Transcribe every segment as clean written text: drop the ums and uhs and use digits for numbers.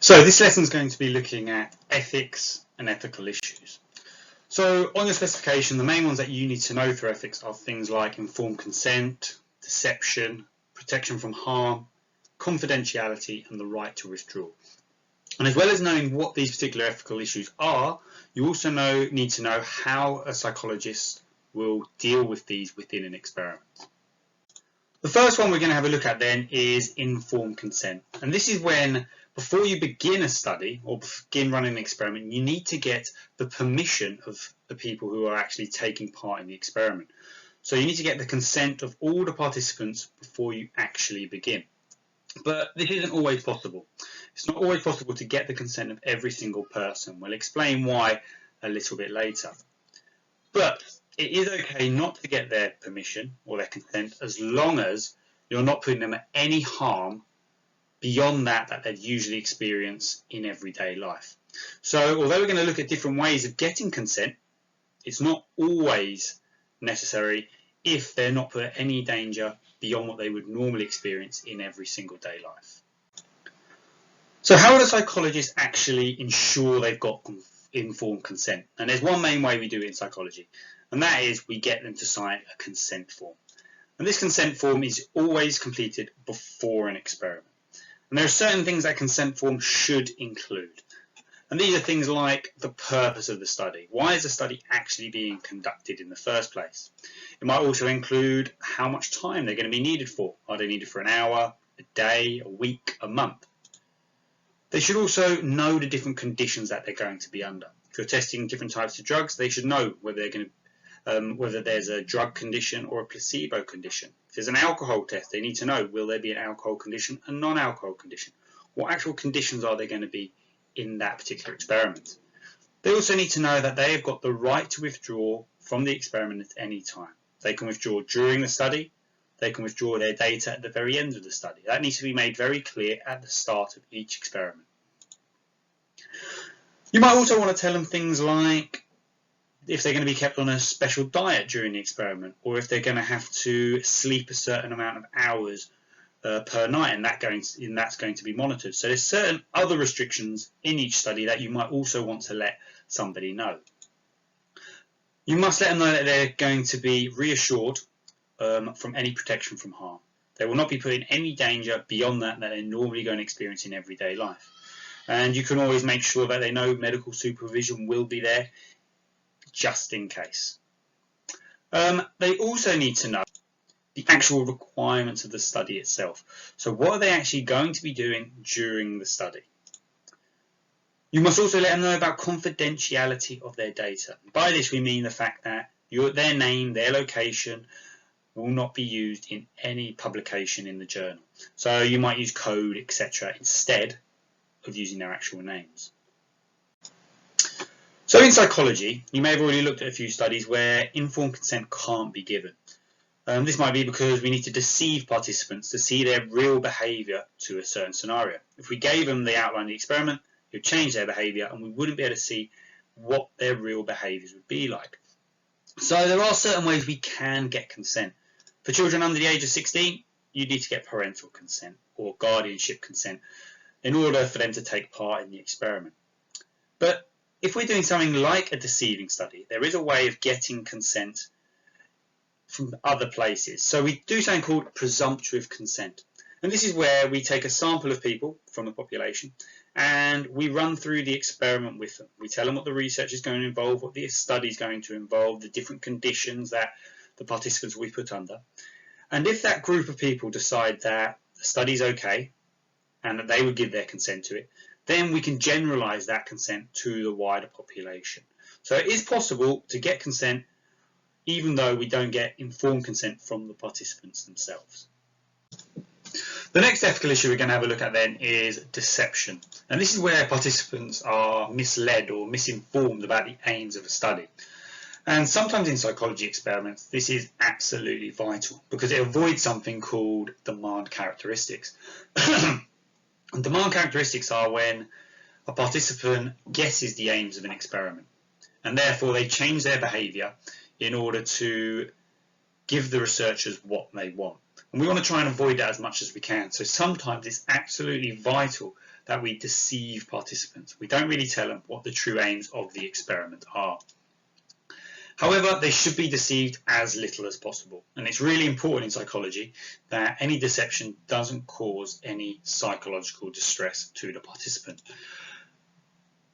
So this lesson is going to be looking at ethics and ethical issues. So on your specification, the main ones that you need to know for ethics are things like informed consent, deception, protection from harm, confidentiality, and the right to withdraw. And as well as knowing what these particular ethical issues are, you also need to know how a psychologist will deal with these within an experiment. The first one we're going to have a look at then is informed consent. And this is when, before you begin a study or begin running an experiment, you need to get the permission of the people who are actually taking part in the experiment. So you need to get the consent of all the participants before you actually begin. But this isn't always possible. It's not always possible to get the consent of every single person. We'll explain why a little bit later. But it is okay not to get their permission or their consent as long as you're not putting them at any harm beyond that they'd usually experience in everyday life. So although we're going to look at different ways of getting consent, it's not always necessary if they're not put at any danger beyond what they would normally experience in every single day life. So how would a psychologist actually ensure they've got informed consent? And there's one main way we do it in psychology, and that is we get them to sign a consent form. And this consent form is always completed before an experiment. And there are certain things that consent form should include. And these are things like the purpose of the study. Why is the study actually being conducted in the first place? It might also include how much time they're going to be needed for. Are they needed for an hour, a day, a week, a month? They should also know the different conditions that they're going to be under. If you're testing different types of drugs, they should know whether they're going to whether there's a drug condition or a placebo condition. If there's an alcohol test, they need to know, will there be an alcohol condition, a non-alcohol condition? What actual conditions are there going to be in that particular experiment? They also need to know that they have got the right to withdraw from the experiment at any time. They can withdraw during the study. They can withdraw their data at the very end of the study. That needs to be made very clear at the start of each experiment. You might also want to tell them things like if they're going to be kept on a special diet during the experiment, or if they're going to have to sleep a certain amount of hours per night, and that's going to be monitored. So there's certain other restrictions in each study that you might also want to let somebody know. You must let them know that they're going to be reassured from any protection from harm. They will not be put in any danger beyond that they're normally going to experience in everyday life. And you can always make sure that they know medical supervision will be there just in case. They also need to know the actual requirements of the study itself. So what are they actually going to be doing during the study? You must also let them know about confidentiality of their data. By this we mean the fact that their name, their location will not be used in any publication in the journal. So you might use code, etc. instead of using their actual names. So in psychology, you may have already looked at a few studies where informed consent can't be given. This might be because we need to deceive participants to see their real behaviour to a certain scenario. If we gave them the outline of the experiment, it would change their behaviour and we wouldn't be able to see what their real behaviours would be like. So there are certain ways we can get consent. For children under the age of 16, you need to get parental consent or guardianship consent in order for them to take part in the experiment. But if we're doing something like a deceiving study, there is a way of getting consent from other places. So we do something called presumptive consent. And this is where we take a sample of people from the population and we run through the experiment with them. We tell them what the research is going to involve, what the study is going to involve, the different conditions that the participants will be put under. And if that group of people decide that the study is okay and that they would give their consent to it, then we can generalize that consent to the wider population. So it is possible to get consent even though we don't get informed consent from the participants themselves. The next ethical issue we're going to have a look at then is deception. And this is where participants are misled or misinformed about the aims of a study. And sometimes in psychology experiments, this is absolutely vital because it avoids something called demand characteristics. And demand characteristics are when a participant guesses the aims of an experiment and therefore they change their behaviour in order to give the researchers what they want. And we want to try and avoid that as much as we can. So sometimes it's absolutely vital that we deceive participants. We don't really tell them what the true aims of the experiment are. However, they should be deceived as little as possible. And it's really important in psychology that any deception doesn't cause any psychological distress to the participant.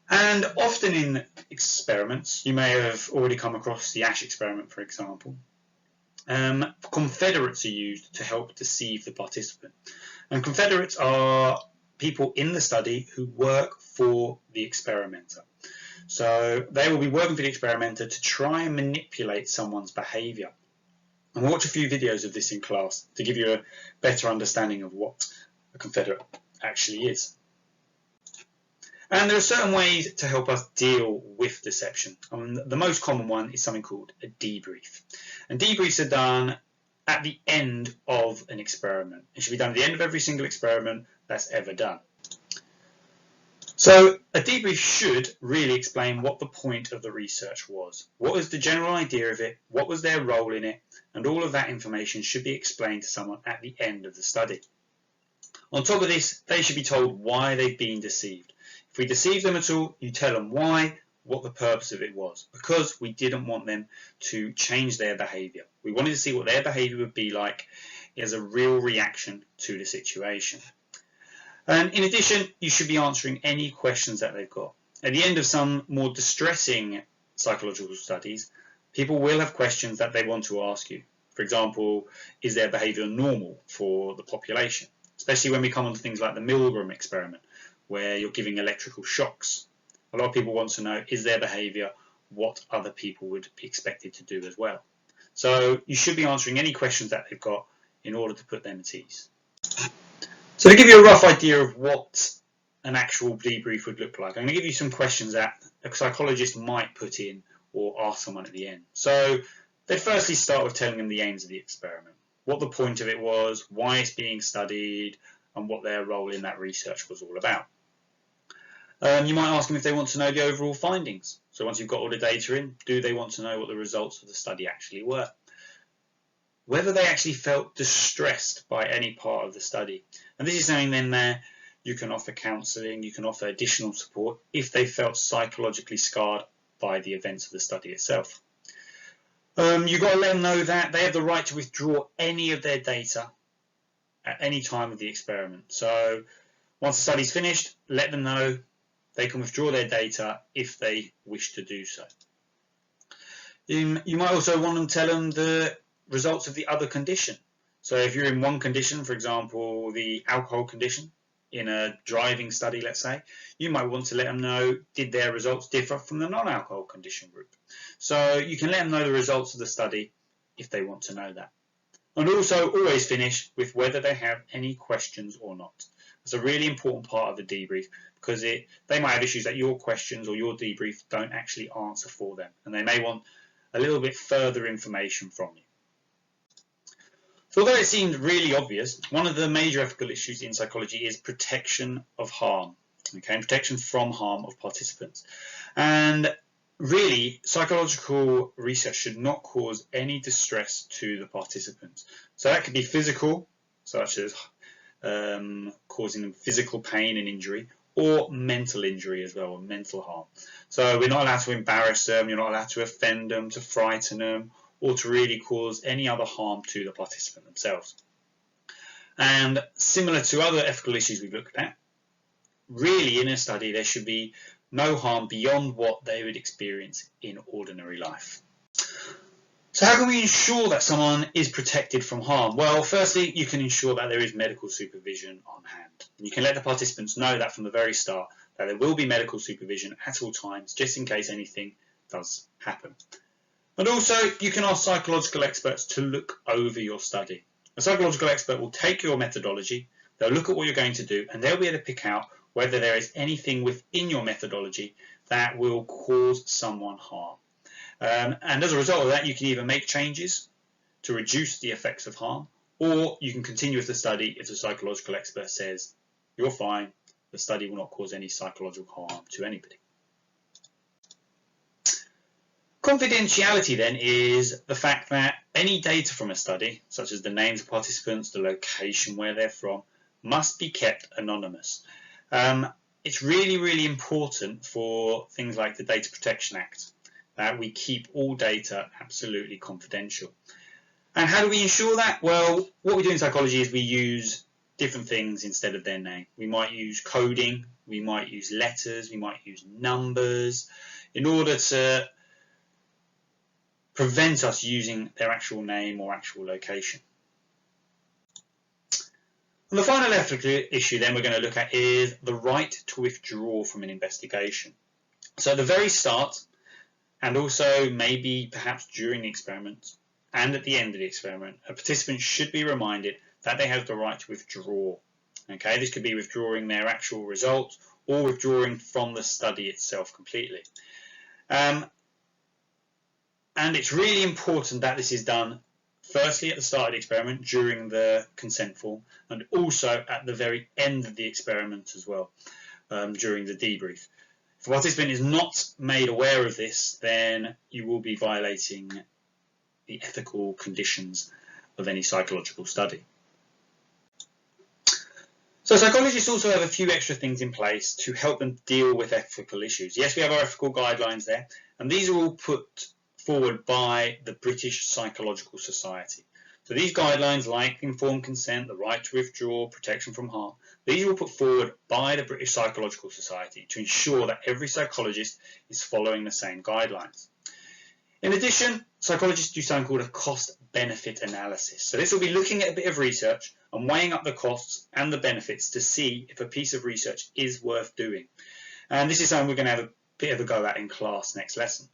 And often in experiments, you may have already come across the Ash experiment, for example. Confederates are used to help deceive the participant. And confederates are people in the study who work for the experimenter. So they will be working for the experimenter to try and manipulate someone's behaviour. And we'll watch a few videos of this in class to give you a better understanding of what a confederate actually is. And there are certain ways to help us deal with deception. The most common one is something called a debrief. And debriefs are done at the end of an experiment. It should be done at the end of every single experiment that's ever done. So a debrief should really explain what the point of the research was. What was the general idea of it? What was their role in it? And all of that information should be explained to someone at the end of the study. On top of this, they should be told why they've been deceived. If we deceive them at all, you tell them why, what the purpose of it was, because we didn't want them to change their behaviour. We wanted to see what their behaviour would be like as a real reaction to the situation. And in addition, you should be answering any questions that they've got. At the end of some more distressing psychological studies, people will have questions that they want to ask you. For example, is their behaviour normal for the population? Especially when we come on to things like the Milgram experiment, where you're giving electrical shocks. A lot of people want to know, is their behaviour what other people would be expected to do as well? So you should be answering any questions that they've got in order to put them at ease. So to give you a rough idea of what an actual debrief would look like, I'm going to give you some questions that a psychologist might put in or ask someone at the end. So they'd firstly start with telling them the aims of the experiment, what the point of it was, why it's being studied, and what their role in that research was all about. You might ask them if they want to know the overall findings. So once you've got all the data in, do they want to know what the results of the study actually were? Whether they actually felt distressed by any part of the study. And this is something then that you can offer counselling, you can offer additional support if they felt psychologically scarred by the events of the study itself. You've got to let them know that they have the right to withdraw any of their data at any time of the experiment. So once the study's finished, let them know they can withdraw their data if they wish to do so. You might also want to tell them the results of the other condition. So if you're in one condition, for example, the alcohol condition, in a driving study, let's say, you might want to let them know, did their results differ from the non-alcohol condition group? So you can let them know the results of the study if they want to know that. And also always finish with whether they have any questions or not. It's a really important part of the debrief because they might have issues that your questions or your debrief don't actually answer for them, and they may want a little bit further information from you. So although it seemed really obvious, one of the major ethical issues in psychology is protection of harm, okay, protection from harm of participants. And really, psychological research should not cause any distress to the participants. So that could be physical, such as causing them physical pain and injury, or mental injury as well, or mental harm. So we're not allowed to embarrass them, you're not allowed to offend them, to frighten them, or to really cause any other harm to the participant themselves. And similar to other ethical issues we've looked at, really in a study there should be no harm beyond what they would experience in ordinary life. So how can we ensure that someone is protected from harm? Well, firstly, you can ensure that there is medical supervision on hand. You can let the participants know that from the very start, that there will be medical supervision at all times, just in case anything does happen. And also, you can ask psychological experts to look over your study. A psychological expert will take your methodology, they'll look at what you're going to do, and they'll be able to pick out whether there is anything within your methodology that will cause someone harm. And as a result of that, you can either make changes to reduce the effects of harm, or you can continue with the study if the psychological expert says, you're fine, the study will not cause any psychological harm to anybody. Confidentiality then is the fact that Any data from a study, such as the names of participants, the location where they're from, must be kept anonymous. It's really, really important for things like the Data Protection Act that we keep all data absolutely confidential. And how do we ensure that? Well, what we do in psychology is we use different things instead of their name. We might use coding, we might use letters, we might use numbers in order to prevent us using their actual name or actual location. And the final ethical issue then we're going to look at is the right to withdraw from an investigation. So at the very start, and also maybe perhaps during the experiment and at the end of the experiment, a participant should be reminded that they have the right to withdraw. Okay, this could be withdrawing their actual results or withdrawing from the study itself completely. And it's really important that this is done firstly at the start of the experiment during the consent form, and also at the very end of the experiment as well, during the debrief. If a participant is not made aware of this, then you will be violating the ethical conditions of any psychological study. So psychologists also have a few extra things in place to help them deal with ethical issues. Yes, we have our ethical guidelines there, and these are all put forward by the British Psychological Society. So these guidelines, like informed consent, the right to withdraw, protection from harm, these are all put forward by the British Psychological Society to ensure that every psychologist is following the same guidelines. In addition, psychologists do something called a cost-benefit analysis. So this will be looking at a bit of research and weighing up the costs and the benefits to see if a piece of research is worth doing. And this is something we're going to have a bit of a go at in class next lesson.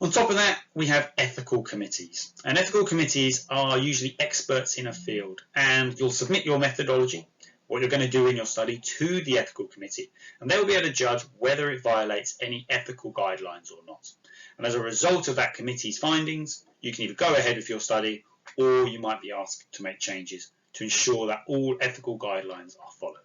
On top of that, we have ethical committees. And ethical committees are usually experts in a field, and you'll submit your methodology, what you're going to do in your study, to the ethical committee, and they will be able to judge whether it violates any ethical guidelines or not. And as a result of that committee's findings, you can either go ahead with your study, or you might be asked to make changes to ensure that all ethical guidelines are followed.